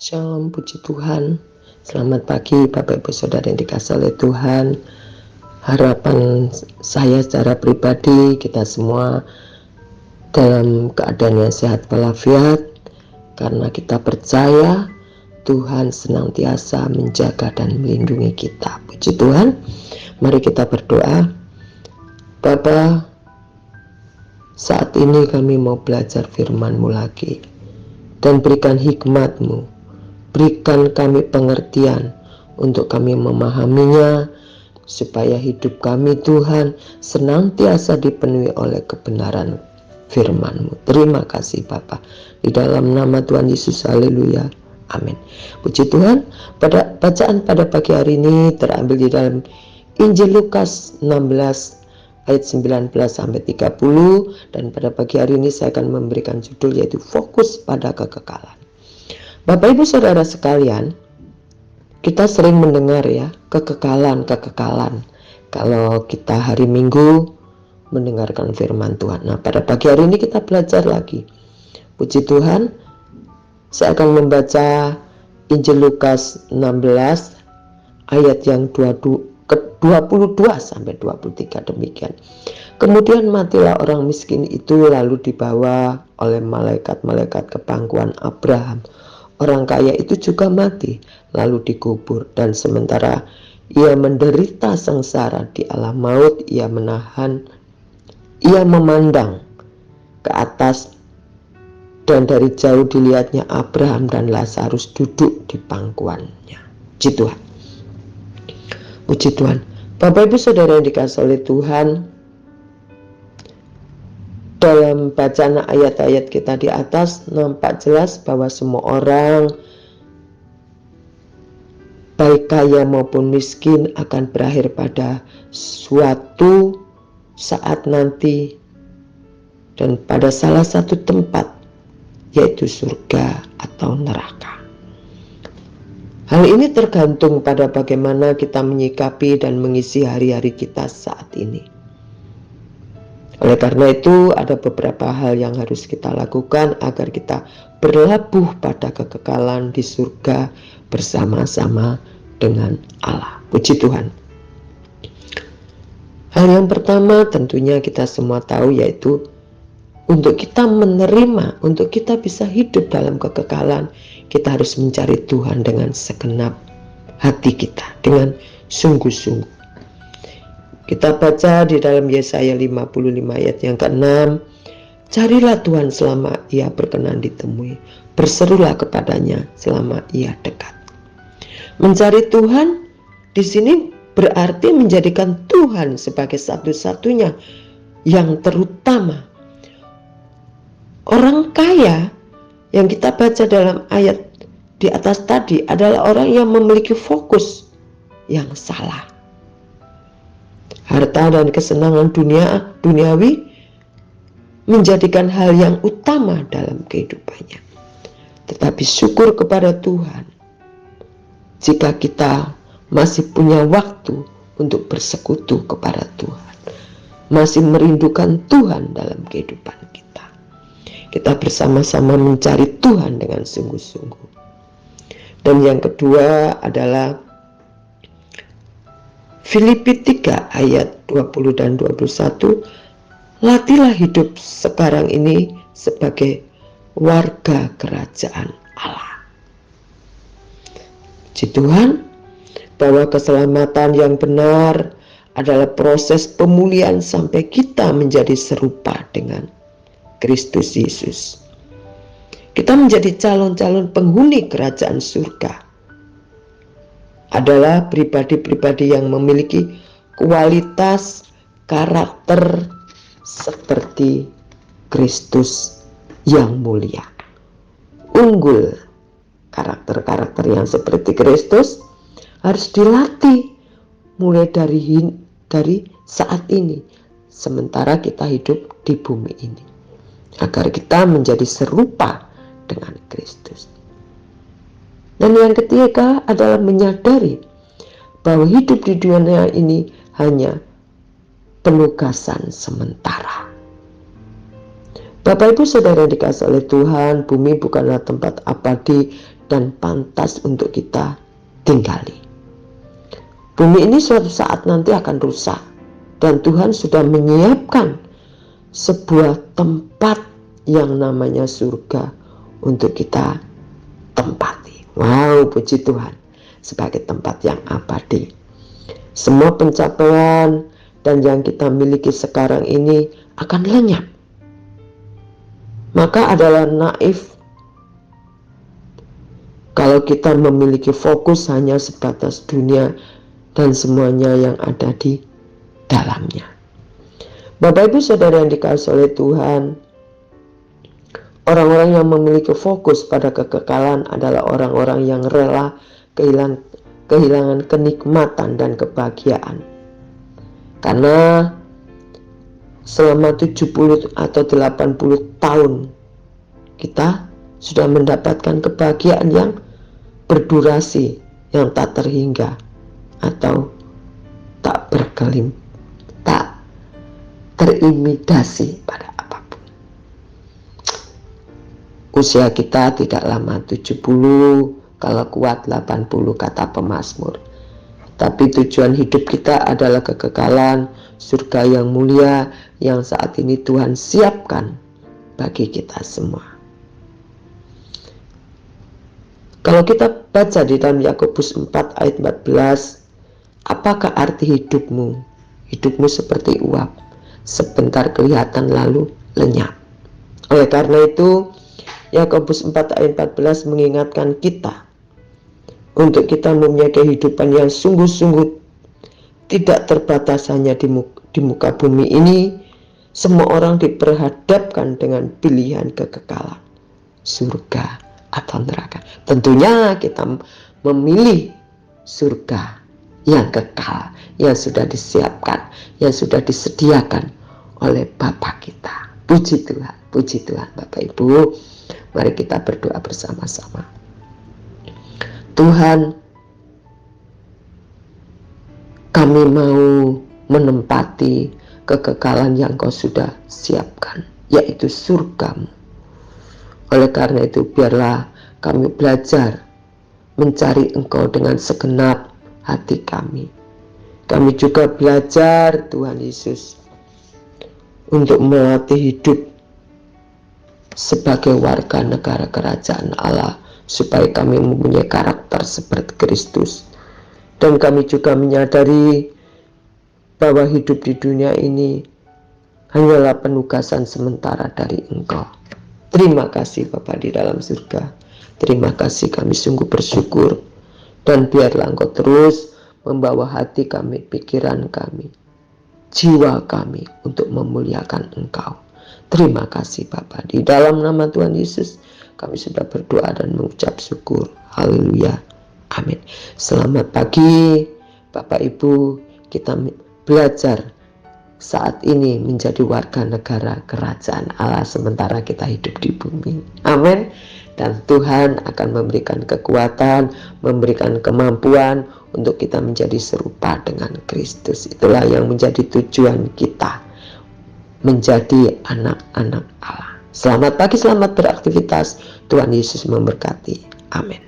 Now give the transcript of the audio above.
Shalom, puji Tuhan. Selamat pagi Bapak Ibu Saudara yang dikasihi oleh Tuhan. Harapan saya secara pribadi, kita semua dalam keadaan yang sehat walafiat, karena kita percaya Tuhan senantiasa menjaga dan melindungi kita. Puji Tuhan. Mari kita berdoa. Bapa, saat ini kami mau belajar firman-Mu lagi, dan berikan hikmat-Mu. Berikan kami pengertian untuk kami memahaminya, supaya hidup kami Tuhan senantiasa dipenuhi oleh kebenaran firman-Mu. Terima kasih Bapa. Di dalam nama Tuhan Yesus, haleluya. Amin. Puji Tuhan. Pada bacaan pada pagi hari ini terambil di dalam Injil Lukas 16 ayat 19 sampai 30, dan pada pagi hari ini saya akan memberikan judul yaitu fokus pada kekekalan. Bapak Ibu Saudara sekalian, kita sering mendengar ya, kekekalan. Kalau kita hari Minggu mendengarkan firman Tuhan. Nah, pada pagi hari ini kita belajar lagi. Puji Tuhan, saya akan membaca Injil Lukas 16 ayat yang 22 sampai 23 demikian. Kemudian matilah orang miskin itu, lalu dibawa oleh malaikat-malaikat ke pangkuan Abraham. Orang kaya itu juga mati, lalu dikubur, dan sementara ia menderita sengsara di alam maut, ia memandang ke atas, dan dari jauh dilihatnya Abraham dan Lazarus duduk di pangkuannya. Puji Tuhan. Puji Tuhan. Bapak Ibu Saudara yang dikasihi oleh Tuhan, dalam bacaan ayat-ayat kita di atas nampak jelas bahwa semua orang, baik kaya maupun miskin, akan berakhir pada suatu saat nanti dan pada salah satu tempat, yaitu surga atau neraka. Hal ini tergantung pada bagaimana kita menyikapi dan mengisi hari-hari kita saat ini. Oleh karena itu, ada beberapa hal yang harus kita lakukan agar kita berlabuh pada kekekalan di surga bersama-sama dengan Allah. Puji Tuhan. Hal yang pertama tentunya kita semua tahu, yaitu untuk kita menerima, untuk kita bisa hidup dalam kekekalan, kita harus mencari Tuhan dengan segenap hati kita, dengan sungguh-sungguh. Kita baca di dalam Yesaya 55 ayat yang ke-6, carilah Tuhan selama ia berkenan ditemui, berserulah kepadanya selama ia dekat. Mencari Tuhan di sini berarti menjadikan Tuhan sebagai satu-satunya yang terutama. Orang kaya yang kita baca dalam ayat di atas tadi adalah orang yang memiliki fokus yang salah. Harta dan kesenangan duniawi menjadikan hal yang utama dalam kehidupannya. Tetapi syukur kepada Tuhan jika kita masih punya waktu untuk bersekutu kepada Tuhan, masih merindukan Tuhan dalam kehidupan kita. Kita bersama-sama mencari Tuhan dengan sungguh-sungguh. Dan yang kedua adalah Filipi 3 ayat 20 dan 21, latihlah hidup sekarang ini sebagai warga kerajaan Allah. Puji Tuhan, bahwa keselamatan yang benar adalah proses pemulihan sampai kita menjadi serupa dengan Kristus Yesus. Kita menjadi calon-calon penghuni kerajaan surga adalah pribadi-pribadi yang memiliki kualitas karakter seperti Kristus yang mulia. Unggul, karakter-karakter yang seperti Kristus harus dilatih mulai dari saat ini, sementara kita hidup di bumi ini, agar kita menjadi serupa dengan Kristus. Dan yang ketiga adalah menyadari bahwa hidup di dunia ini hanya penugasan sementara. Bapak Ibu Saudara dikasihi oleh Tuhan, bumi bukanlah tempat abadi dan pantas untuk kita tinggali. Bumi ini suatu saat nanti akan rusak, dan Tuhan sudah menyiapkan sebuah tempat yang namanya surga untuk kita tempati. Wow, puji Tuhan, sebagai tempat yang abadi. Semua pencapaian dan yang kita miliki sekarang ini akan lenyap. Maka adalah naif kalau kita memiliki fokus hanya sebatas dunia dan semuanya yang ada di dalamnya. Bapak Ibu Saudara yang dikasihi oleh Tuhan, orang-orang yang memiliki fokus pada kekekalan adalah orang-orang yang rela kehilangan kenikmatan dan kebahagiaan. Karena selama 70 atau 80 tahun kita sudah mendapatkan kebahagiaan yang berdurasi, yang tak terhingga atau tak terimitasi pada apapun. Usia kita tidak lama, 70, kalau kuat 80 kata pemazmur. Tapi tujuan hidup kita adalah kekekalan surga yang mulia yang saat ini Tuhan siapkan bagi kita semua. Kalau kita baca di dalam Yakobus 4 ayat 14, apakah arti hidupmu? Hidupmu seperti uap, sebentar kelihatan lalu lenyap. Oleh karena itu, Yakobus 4 ayat 14 mengingatkan kita untuk kita mempunyai kehidupan yang sungguh-sungguh tidak terbatas hanya di muka bumi ini. Semua orang diperhadapkan dengan pilihan kekekalan, surga atau neraka. Tentunya kita memilih surga yang kekal, yang sudah disiapkan, yang sudah disediakan oleh Bapa kita. Puji Tuhan Bapak Ibu. Mari kita berdoa bersama-sama. Tuhan, kami mau menempati kekekalan yang Kau sudah siapkan, yaitu surga-Mu. Oleh karena itu, biarlah kami belajar mencari Engkau dengan segenap hati kami. Kami juga belajar, Tuhan Yesus, untuk melatih hidup sebagai warga negara kerajaan Allah, supaya kami mempunyai karakter seperti Kristus. Dan kami juga menyadari bahwa hidup di dunia ini hanyalah penugasan sementara dari Engkau. Terima kasih Bapa di dalam surga. Terima kasih, kami sungguh bersyukur. Dan biarlah Engkau terus membawa hati kami, pikiran kami, jiwa kami untuk memuliakan Engkau. Terima kasih Bapa. Di dalam nama Tuhan Yesus kami sudah berdoa dan mengucap syukur. Haleluya. Amin. Selamat pagi Bapak Ibu. Kita belajar saat ini menjadi warga negara kerajaan Allah sementara kita hidup di bumi. Amin. Dan Tuhan akan memberikan kekuatan, memberikan kemampuan untuk kita menjadi serupa dengan Kristus. Itulah yang menjadi tujuan kita, menjadi anak-anak Allah. Selamat pagi, selamat beraktivitas. Tuhan Yesus memberkati. Amin.